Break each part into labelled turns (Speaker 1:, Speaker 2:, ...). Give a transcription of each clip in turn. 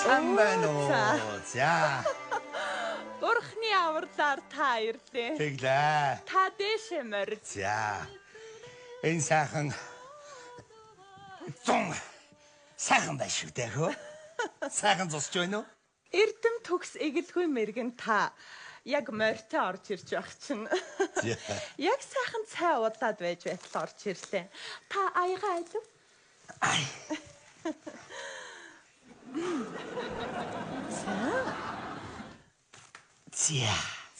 Speaker 1: Сайн байна уу? За.
Speaker 2: Бурхны авралаар та ирлээ.
Speaker 1: Тэглээ.
Speaker 2: Та дээшээ морь.
Speaker 1: За. Энэ сайхан зун сайхан байна шүү дээ хөө. Сайхан зусч байна уу?
Speaker 2: Эрдэм төгс эгэлгүй мэргэн та яг морьтой орж ирж байх чинь. Яг сайхан цай удаад байж байтал орж ирлээ. Та аяга айдав.
Speaker 1: Ай.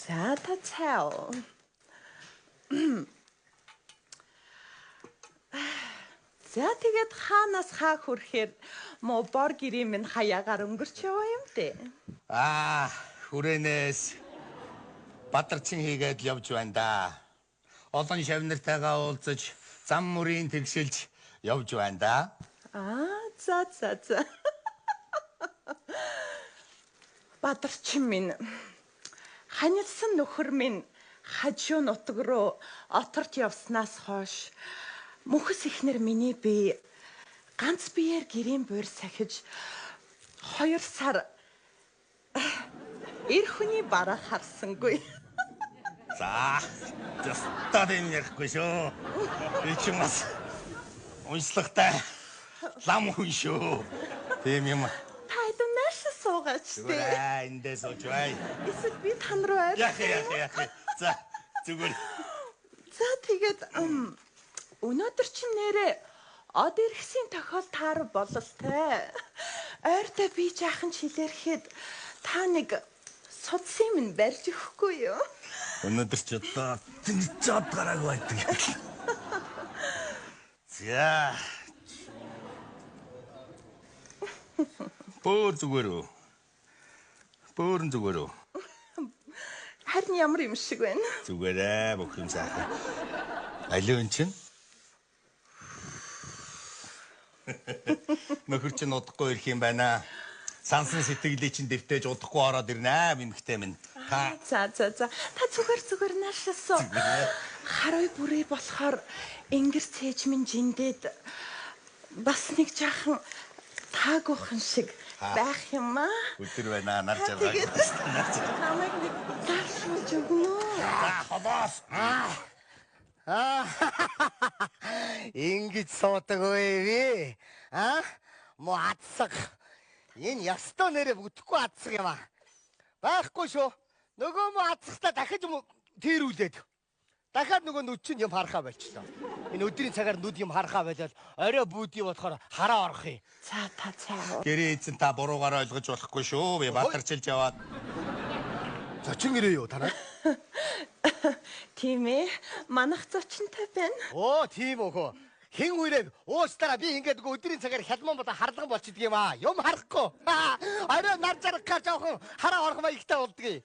Speaker 2: За та цай. За тэгээд хаанаас хаа хүрэхээр мо бор гэрийн минь хаягаар өнгөрч яваа юм дээ.
Speaker 1: Хүрээнээс бадарчин хийгээд явж байна да. Олон шавнартайгаа уулзаж зам мөрийн тэгшилж явж байна да.
Speaker 2: За. Бадарчин минь ханилсан нөхөр минь хажуу нутаг руу оторт явснаас хойш мөхс ихнэр миний бие ганц биеэр гэрийн буур сахиж 2 сар эр хүний бараа харсангүй.
Speaker 1: За, тастад юм ярихгүй шүү. Би ч юм бас уншлагатай лам хүн шүү. Тийм юм.
Speaker 2: Та эдэн нааш суугаач дээ.
Speaker 1: Эндээ сууж бай.
Speaker 2: Эсвэл би тань руу ойр.
Speaker 1: Яах. За, зүгээр.
Speaker 2: За тэгээд өнөөдөр чинь нэрээ од иргэсийн тохиол таар бололтой. Ойртой би жаахан хилэрхэд та нэг судсын минь барьж өгөхгүй юу?
Speaker 1: Өнөөдөр ч одоо тэнцээд гарааг байдаг. За. Зүгээр үү? Бөөрн зүгээр үү?
Speaker 2: Харин ямар юм шиг байна.
Speaker 1: Зүгээрээ бүх юм сайхан. Алиун чинь? Нөхөр чинь удахгүй ирэх юм байна. Сансан сэтгэлээ чинь дэвтэж удахгүй ороод ирнэ мэмхтэй минь.
Speaker 2: За. Та зүгээр наашаасаа. Харой бүрээ болохоор ингэр цээж минь жиндээд бас нэг жаахан таагуухан шиг байх юм аа.
Speaker 1: Өдөр байна нар жаргаг.
Speaker 2: Намайг нэг даршуулж өгнө.
Speaker 1: За хобоос.
Speaker 3: Ингэж суудаг вэ? Мо атсаг. Энэ ястаа нэрээ бүтэхгүй атсаг юм аа. Байхгүй шүү. Нөгөө мо атсагтаа дахиж тэрүүлээд. Дахиад нөгөө нүд чинь юм харахаа болчихлоо. Энэ өдрийн цагаар нүд юм харахаа байлаа. Орой бүүдий бодохоор хараа орох юм.
Speaker 2: За та цаа.
Speaker 1: Гэрээ эзэн та буруугаар ойлгож болохгүй шүү. Би бадарчилж яваад.
Speaker 3: Зочин ирээ юу танаа?
Speaker 2: Тийм ээ. Манах зочинтой байна.
Speaker 3: Оо, тийм үү. Хин үрээ уучлаарай би ингээд өдрийн цагаар хялман бодо харлан болчихдөг юм аа. Юм харахгүй. Орой нар жаргахаар жоохон хараа орох маягтай болдгийг.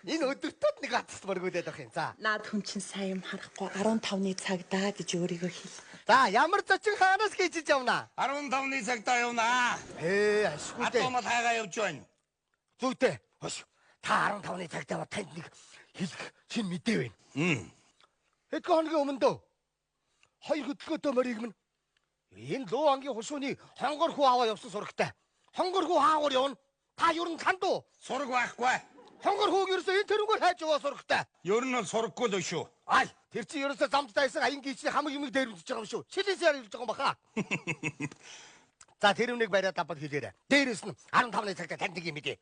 Speaker 3: Энэ өдөртөд нэг атсад мөргүүлээд байх юм. За.
Speaker 2: Наад хүн чинь сайн юм харахгүй 15-ны цагдаа гэж өөрийгөө хэл.
Speaker 3: За, ямар зочин хаанаас гэж явна?
Speaker 1: 15-ны цагтаа явна.
Speaker 3: Ашгүй дээ.
Speaker 1: Атомод хайгаа явж байна.
Speaker 3: Зүйтэй. Хош. Та 15-ны цагтаа танд нэг хэлэх чинь мэдээ байна. Хэд хоногийн өмнө дөө 2 хөдөлгөөтэй морийг минь энэ луу ангийн хушууны хонгор хүү аваа явсан сурагтай. Хонгор хүү хаагуур явна. Та юу н танд уу?
Speaker 1: Сураг байхгүй.
Speaker 3: Хонгор хүүг ерөөсөө энэ тэрүүгээр хайж яваа сурагтай.
Speaker 1: Ер нь бол сураггүй л шүү.
Speaker 3: Ай, тэр чинь ерөөсөө замд тайсан аян гीचний хамаг юмыг дээрвдэж байгаа юм шүү. Шилээсээр хэлж байгаа юм баха. За, тэр өмнөг бариад давбал хэлээрэ. Дээрээс нь 15-ны цагтаа танд нэг юм мэдээ.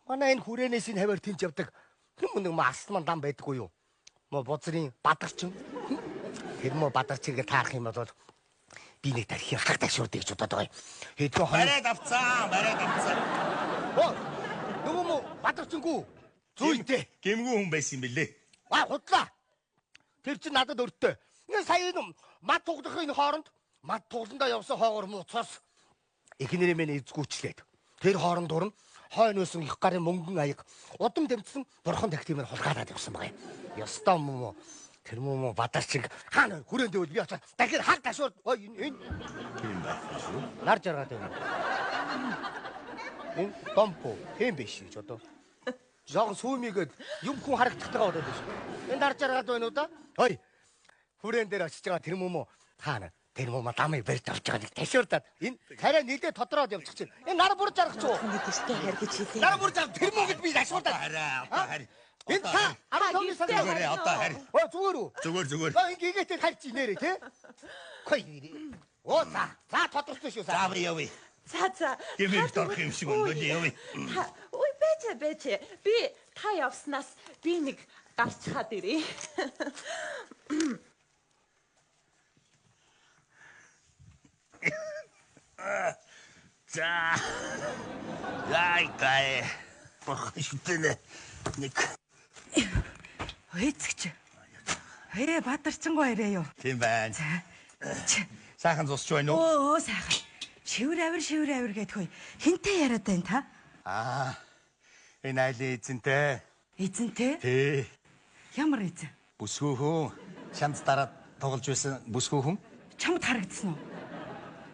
Speaker 3: Манай энэ хүрээнээс энэ хавар тэнч явдаг. Нэг маасман дам байдаггүй юу? Мо бузрын бадарчин. Тэр мо бадарчигээ таарах юм бол би нэг тарих хатаг ташууд гэж бодоод байгаа юм. Хэдэн
Speaker 1: барайд авцаа.
Speaker 3: Оо, нөгөө мо бадарчингүү. Зүйтэй.
Speaker 1: Гэмгүй хүн байсан юм бэлээ.
Speaker 3: Худлаа. Тэр чинь надад өртөө. Энэ сая мад туглахын хооронд мад тугландаа явсан хоогоор мууцаас эхнэрээ минь эзгүүчлээд. Тэр хооронд дурна хойноос их гарын мөнгөн аяг удам дэмжсэн бурхан тактимээр хулгайлаад явсан байгаа юм. Ёстой муу тэр муу бадарчиг хаана хүрээндээ үл би очоод дахиад хаг ташуур энэ
Speaker 1: Тийм байх шүү.
Speaker 3: нар жаргаад байна. Энэ домпо хэм биш гэж одоо. Жог сүүмигээд юм хүн харагдахтайгаа бодоод байна шүү. Энэ нар жаргаад байна уу да? Хой. Хүрээнд дээр очиж байгаа тэр муу хаана Тэр муу дамыг барьж авч байгаа нэг ташуурдаад энэ царай нийлээ тодроод явчих чинь. Энэ нар бүр жаргах ч юу?
Speaker 2: Гэртээ хайр гэж хэлээ.
Speaker 3: Нар бүр жаргах тэр муугд би ташуурдаад.
Speaker 1: Одоо харь.
Speaker 3: Энэ та 15-ны сар
Speaker 1: Зүгээр одоо харь.
Speaker 3: Оо зүгээр үү?
Speaker 1: Зүгээр.
Speaker 3: Ингээ игээтэй харьж инээрээ тий. Хой. Оо за тодорхой шүү за.
Speaker 1: За явъя.
Speaker 2: За.
Speaker 1: Гэмээр дорох юм шиг өнгөл явъя.
Speaker 2: Ой бэж. Би та явснаас би нэг гарч хаад ирээ.
Speaker 1: За. Яй. Бохшдэнэ. Нэг.
Speaker 4: Эцэгч. Бадарчингоо ирээ юу?
Speaker 1: Тийм байна. Сайхан зусч байна уу?
Speaker 4: Оо сайхан. Шивэр авир гэдгүй. Хинтээ яриад байна та?
Speaker 1: Энэ айлын эзэнтэй.
Speaker 4: Эзэнтэй?
Speaker 1: Тий.
Speaker 4: Ямар эзэн?
Speaker 1: Бүсгүйхүү. Шанд дараад тоглож байсан бүсгүйхүн.
Speaker 4: Чамд харагдсан уу?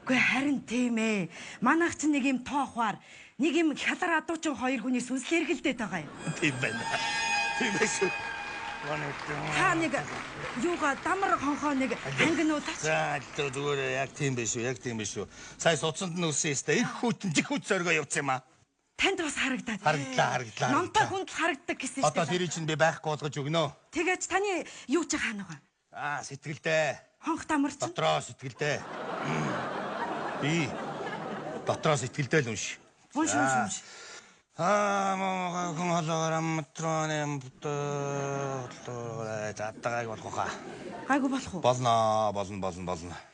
Speaker 4: Үгүй харин тийм ээ. Манайх ч нэг юм тоохвар, нэг юм хялар адуучин хоёр хүний сүнслэр гэлдээд байгаа юм.
Speaker 1: Тийм байна. Тийм шүү.
Speaker 4: Та нэг юугаа дамар хонхоо нэг ангинуудаач.
Speaker 1: За зүгээр яг тийм биш шүү. Сая суцсанд нь үсэн ёстой. Их хүүтэн жих хүүт зоргоо явуулсан юм аа.
Speaker 4: Танд бас харагдаад.
Speaker 1: Харагдлаа.
Speaker 4: Номтой хүнд харагддаг гэсэн шүү.
Speaker 1: Одоо тэрийг чинь би байхгүй болгож өгнө.
Speaker 4: Тэгэж таны юу ч хаана байгаа?
Speaker 1: Сэтгэлдээ.
Speaker 4: Хонх дамар чинь.
Speaker 1: Дотроо сэтгэлдээ. Би дотроо сэтгэлдээ л унш.
Speaker 4: Унш.
Speaker 1: Хүн холоогоор амтроны задтагааг болох хаа.
Speaker 4: Гайгүй болох уу?
Speaker 1: Болно.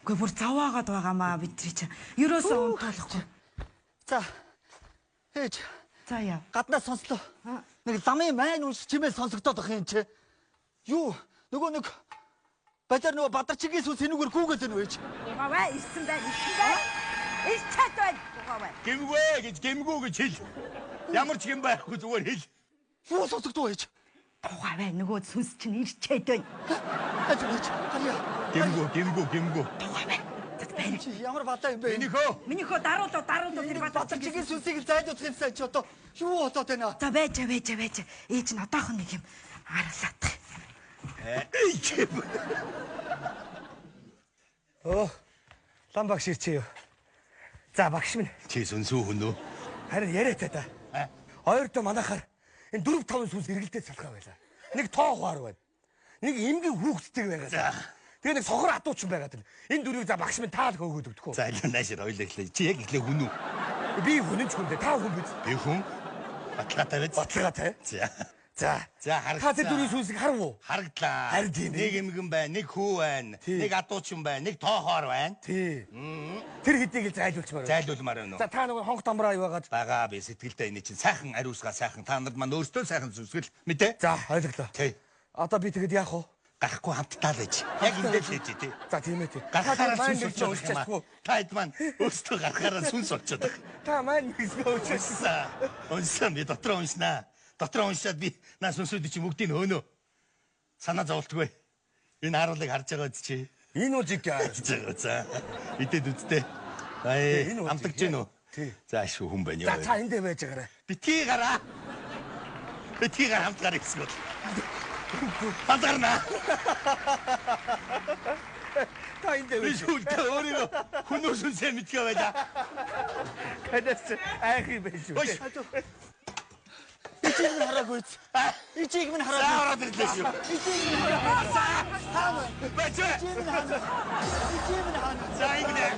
Speaker 4: Үгүй бүр заваагаад байгаамаа бидний чинь. Ерөөсөө унтуулахгүй.
Speaker 5: За. Хээж.
Speaker 4: За яа.
Speaker 5: Гаднаас сонслоо. Нэг замын майн унш чимээ сонсогдоод байх юм чи. Юу? Нөгөө нэг базар нөгөө бадарчигийн сүнс энүүгээр гүүгээд байна вэ?
Speaker 4: Угаваа ирсэн байна. Ирчээд байна. Угаваа.
Speaker 1: Гэмгүй гэж хэл. Ямар ч юм байхгүй зүгээр хэл.
Speaker 5: Юу сонсогдоо байж?
Speaker 4: Угаваа нөгөө сүнс чинь ирчээд байна.
Speaker 5: Ажиж. Харьяа.
Speaker 1: Гэмгүй.
Speaker 4: Угаваа. Бэр.
Speaker 5: Чи ямар бадаа юм бэ?
Speaker 4: Минийхөө даруулаа тэр
Speaker 5: бадарчигийн сүнсийг зайлуулах юмсан чи одоо юу болоод байна?
Speaker 4: За байж. Ээж нь одоохон нэг юм аргалаадах.
Speaker 3: Лам багш ирчээ юу? За багш минь.
Speaker 1: Чи сүнсүү хүн үү?
Speaker 3: Харин яриатай та. Хоёрдоо манайхаар энэ 4-5 сүнс эргэлдээд салхаа байлаа. Нэг тоохвар байна. Нэг эмгэн хүүхдтэй байгаа. Тэгээ нэг сохор атуучин байгаад байна. Энэ дөрвийг за багш минь таал хөөгөөд өгдөггүй.
Speaker 1: За илүү наашир ойлоо эхлэе. Чи яг эхлээ хүн үү?
Speaker 3: Би хүн ч хүндээ та хүн биз?
Speaker 1: Би хүн. Батлагатай биз?
Speaker 3: Батлагатай. За
Speaker 1: харагдлаа.
Speaker 3: Та тэр дөрвийн сүнсийг харав уу?
Speaker 1: Харагдлаа.
Speaker 3: Харин тийм.
Speaker 1: Нэг эмгэн байна, нэг хүү байна, нэг адуучин байна, нэг тоохоор байна.
Speaker 3: Тий. Тэр хэдийг л зайлуулчмаар.
Speaker 1: Зайлуулмаар байна уу?
Speaker 3: За та нөгөө хонх дамраа юу байгаад
Speaker 1: байгаа би сэтгэлдээ энэ чинь сайхан ариусгаа сайхан та нарт маань өөртөө сайхан зүсгэл мэдээ.
Speaker 3: За ойлголоо.
Speaker 1: Тий.
Speaker 3: Одоо би тэгэд яах вэ?
Speaker 1: Гахгүй хамтдаа л байж. Яг энэ л хийж тий.
Speaker 3: За тийм ээ тий.
Speaker 1: Гарахаараа
Speaker 3: маань
Speaker 1: сүнс
Speaker 3: гэж
Speaker 1: болчихсон юм. Та хэд маань өөртөө гарахаараа сүнс болчиход байгаа.
Speaker 3: Та маань нэгсгөө уучсан.
Speaker 1: Унсан би дотроо унснаа. Дотроо уншаад би наа сүнсүүд чи бүгдийг хөөнөө. Санаа зовлтгүй. Энэ харуулыг харж байгаа үст чи.
Speaker 3: Энэ үжиг яаж
Speaker 1: байгаа. За. Бидэд үсттэй. Амтагч гин үү?
Speaker 3: Тий.
Speaker 1: За шүү хүн байна юу.
Speaker 3: За та эндээ байж байгаарай.
Speaker 1: Битгий гараа. Битгий гар хамтгаар ихсгэл. Хамтгарна.
Speaker 3: Та эндээ байж.
Speaker 1: Шүлтээ өөрийгөө хүнөөс үнсээ мэдгээ байла.
Speaker 3: Танаас айх юм байж шүү.
Speaker 5: Ичиг минь хараагүй. Ичиг минь хараагүй.
Speaker 1: За ороод ирлээ шүү.
Speaker 5: Ичиг минь хараагүй.
Speaker 1: Бачаа.
Speaker 5: Ичиг минь хараагүй.
Speaker 1: За ингэнэ.